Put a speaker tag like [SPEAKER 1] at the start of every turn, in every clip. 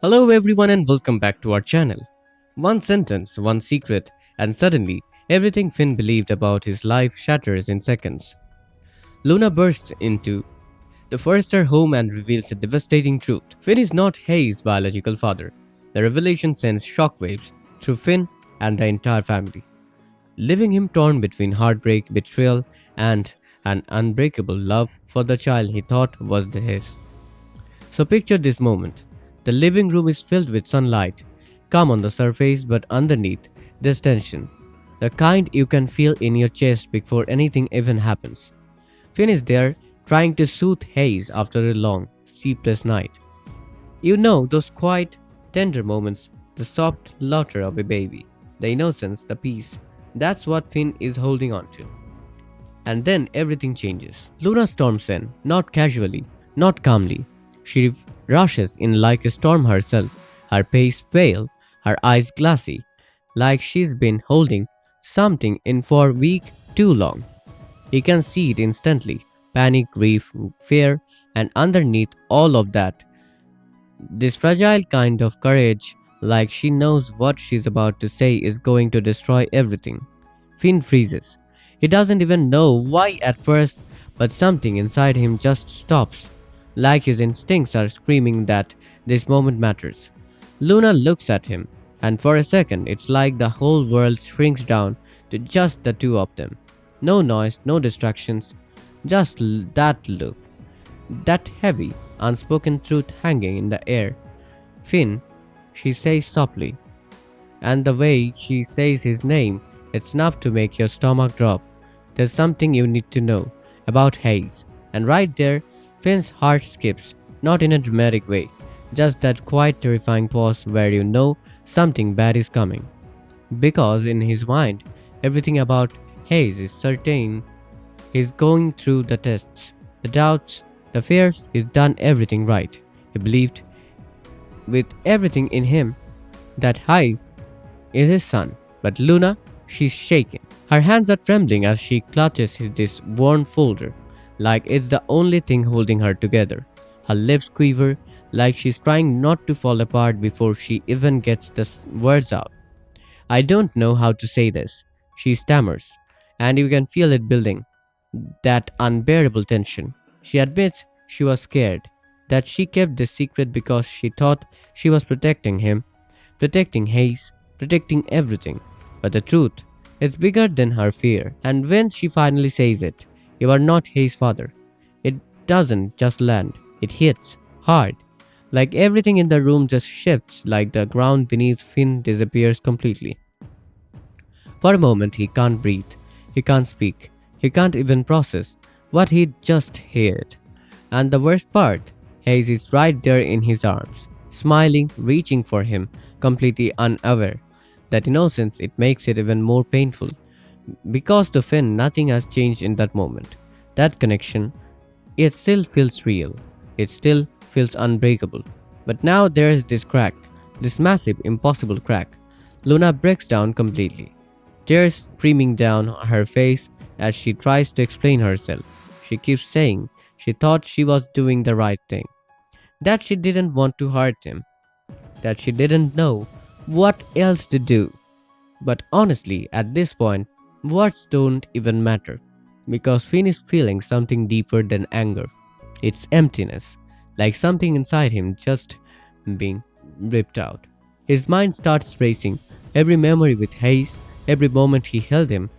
[SPEAKER 1] Hello everyone and welcome back to our channel. One sentence, one secret, and suddenly everything Finn believed about his life shatters in seconds. Luna bursts into the Forrester home and reveals a devastating truth. Finn is not Hayes' biological father. The revelation sends shockwaves through Finn and the entire family, leaving him torn between heartbreak, betrayal, and an unbreakable love for the child he thought was his. So picture this moment. The living room is filled with sunlight, calm on the surface, but underneath there's tension. The kind you can feel in your chest before anything even happens. Finn is there, trying to soothe Hayes after a long, sleepless night. You know those quiet, tender moments, the soft laughter of a baby, the innocence, the peace. That's what Finn is holding on to. And then everything changes. Luna storms in, not casually, not calmly. She rushes in like a storm herself, her face pale, her eyes glassy, like she's been holding something in for a week too long. He can see it instantly panic, grief, fear, and underneath all of that, this fragile kind of courage, like she knows what she's about to say is going to destroy everything. Finn freezes. He doesn't even know why at first, but something inside him just stops, like his instincts are screaming that this moment matters. Luna looks at him, and for a second it's like the whole world shrinks down to just the two of them. No noise, no distractions, just that look, that heavy, unspoken truth hanging in the air. Finn, she says softly, and the way she says his name, it's enough to make your stomach drop. There's something you need to know about Hayes. And right there, Finn's heart skips, not in a dramatic way, just that quiet, terrifying pause where you know something bad is coming. Because in his mind, everything about Hayes is certain. He's going through the tests, the doubts, the fears, he's done everything right. He believed with everything in him that Hayes is his son. But Luna, she's shaken. Her hands are trembling as she clutches this worn folder, like it's the only thing holding her together. Her lips quiver, like she's trying not to fall apart before she even gets the words out. I don't know how to say this, she stammers, and you can feel it building, that unbearable tension. She admits she was scared, that she kept this secret because she thought she was protecting him, protecting Hayes, protecting everything. But the truth is bigger than her fear, and when she finally says it, you are not Hayes' father. It doesn't just land, it hits hard. Like everything in the room just shifts, like the ground beneath Finn disappears completely. For a moment, he can't breathe, he can't speak, he can't even process what he just heard. And the worst part, Hayes is right there in his arms, smiling, reaching for him, completely unaware. That innocence, it makes it even more painful. Because to Finn, nothing has changed in that moment. That connection, it still feels real. It still feels unbreakable. But now there is this crack, this massive, impossible crack. Luna breaks down completely. Tears streaming down her face as she tries to explain herself. She keeps saying she thought she was doing the right thing, that she didn't want to hurt him, that she didn't know what else to do. But honestly, at this point, words don't even matter because Finn is feeling something deeper than anger. It's emptiness, like something inside him just being ripped out. His mind starts racing, every memory with Hayes, every moment he held him,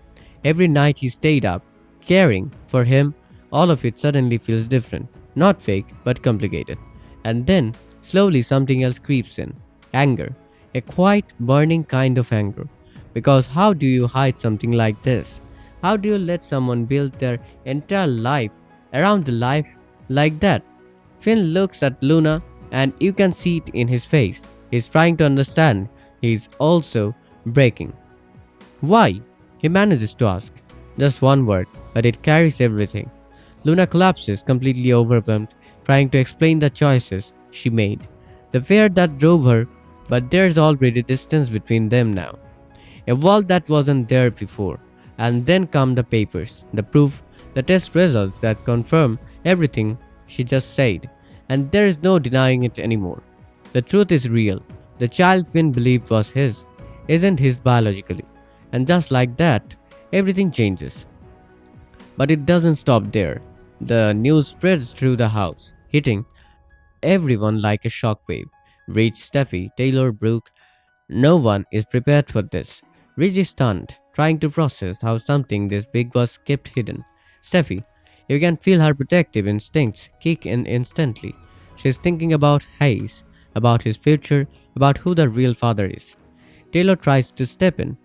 [SPEAKER 1] every night he stayed up, caring for him, all of it suddenly feels different. Not fake, but complicated. And then, slowly something else creeps in. Anger. A quiet, burning kind of anger. Because how do you hide something like this? How do you let someone build their entire life around the life like that? Finn looks at Luna and you can see it in his face. He's trying to understand. He's also breaking. Why? He manages to ask. Just one word, but it carries everything. Luna collapses, completely overwhelmed, trying to explain the choices she made, the fear that drove her, but there's already distance between them now. A wall that wasn't there before. And then come the papers, the proof, the test results that confirm everything she just said, and there is no denying it anymore. The truth is real. The child Finn believed was his isn't his biologically. And just like that, everything changes. But it doesn't stop there. The news spreads through the house, hitting everyone like a shockwave. Rich, Steffi, Taylor, Brooke, no one is prepared for this. Rich is stunned, trying to process how something this big was kept hidden. Steffi, you can feel her protective instincts kick in instantly. She's thinking about Hayes, about his future, about who the real father is. Taylor tries to step in,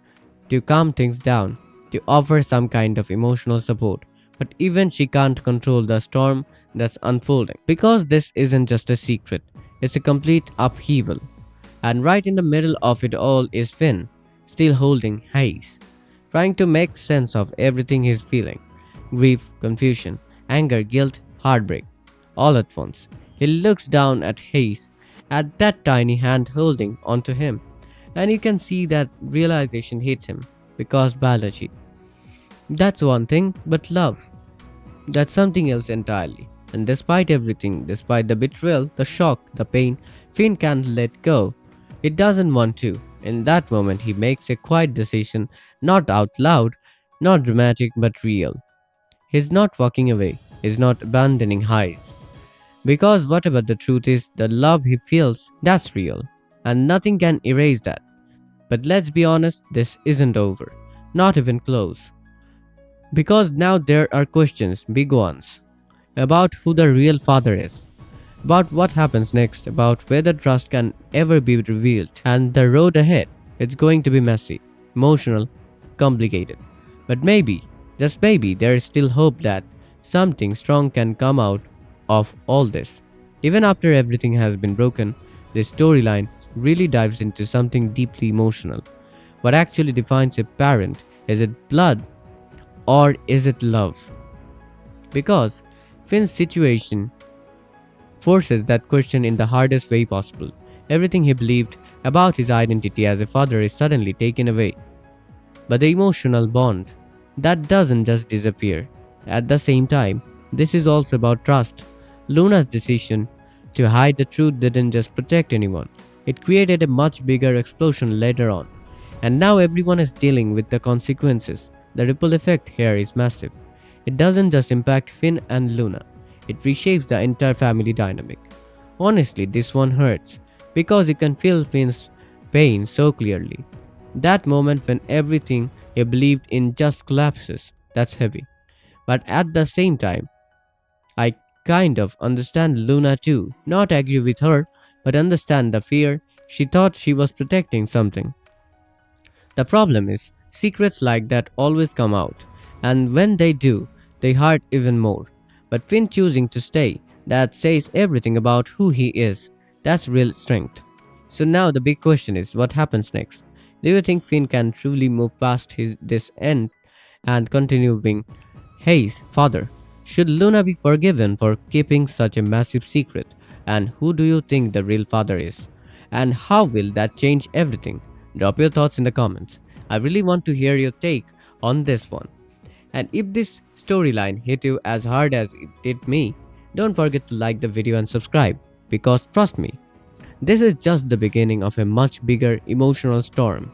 [SPEAKER 1] to calm things down, to offer some kind of emotional support, but even she can't control the storm that's unfolding. Because this isn't just a secret, it's a complete upheaval. And right in the middle of it all is Finn, still holding Hayes, trying to make sense of everything he's feeling: grief, confusion, anger, guilt, heartbreak, all at once. He looks down at Hayes, at that tiny hand holding onto him, and you can see that realization hits him because biology. That's one thing, but love, that's something else entirely. And despite everything, despite the betrayal, the shock, the pain, Finn can't let go. It doesn't want to. In that moment, he makes a quiet decision, not out loud, not dramatic, but real. He's not walking away, he's not abandoning Hayes. Because whatever the truth is, the love he feels, that's real. And nothing can erase that. But let's be honest, this isn't over. Not even close. Because now there are questions, big ones, about who the real father is, about what happens next, about whether trust can ever be revealed, and the road ahead. It's going to be messy, emotional, complicated. But maybe, just maybe, there is still hope that something strong can come out of all this. Even after everything has been broken, this storyline really dives into something deeply emotional. What actually defines a parent? Is it blood or is it love? Because Finn's situation forces that question in the hardest way possible. Everything he believed about his identity as a father is suddenly taken away. But the emotional bond, that doesn't just disappear. At the same time, this is also about trust. Luna's decision to hide the truth didn't just protect anyone, it created a much bigger explosion later on. And now everyone is dealing with the consequences. The ripple effect here is massive. It doesn't just impact Finn and Luna, it reshapes the entire family dynamic. Honestly, this one hurts, because you can feel Finn's pain so clearly. That moment when everything he believed in just collapses, that's heavy. But at the same time, I kind of understand Luna too. Not agree with her, but understand the fear. She thought she was protecting something. The problem is, secrets like that always come out, and when they do, they hurt even more. But Finn choosing to stay, that says everything about who he is. That's real strength. So now the big question is, what happens next? Do you think Finn can truly move past this end and continue being Hayes' father? Should Luna be forgiven for keeping such a massive secret? And who do you think the real father is? And how will that change everything? Drop your thoughts in the comments. I really want to hear your take on this one. And if this storyline hit you as hard as it did me, don't forget to like the video and subscribe, because trust me, this is just the beginning of a much bigger emotional storm.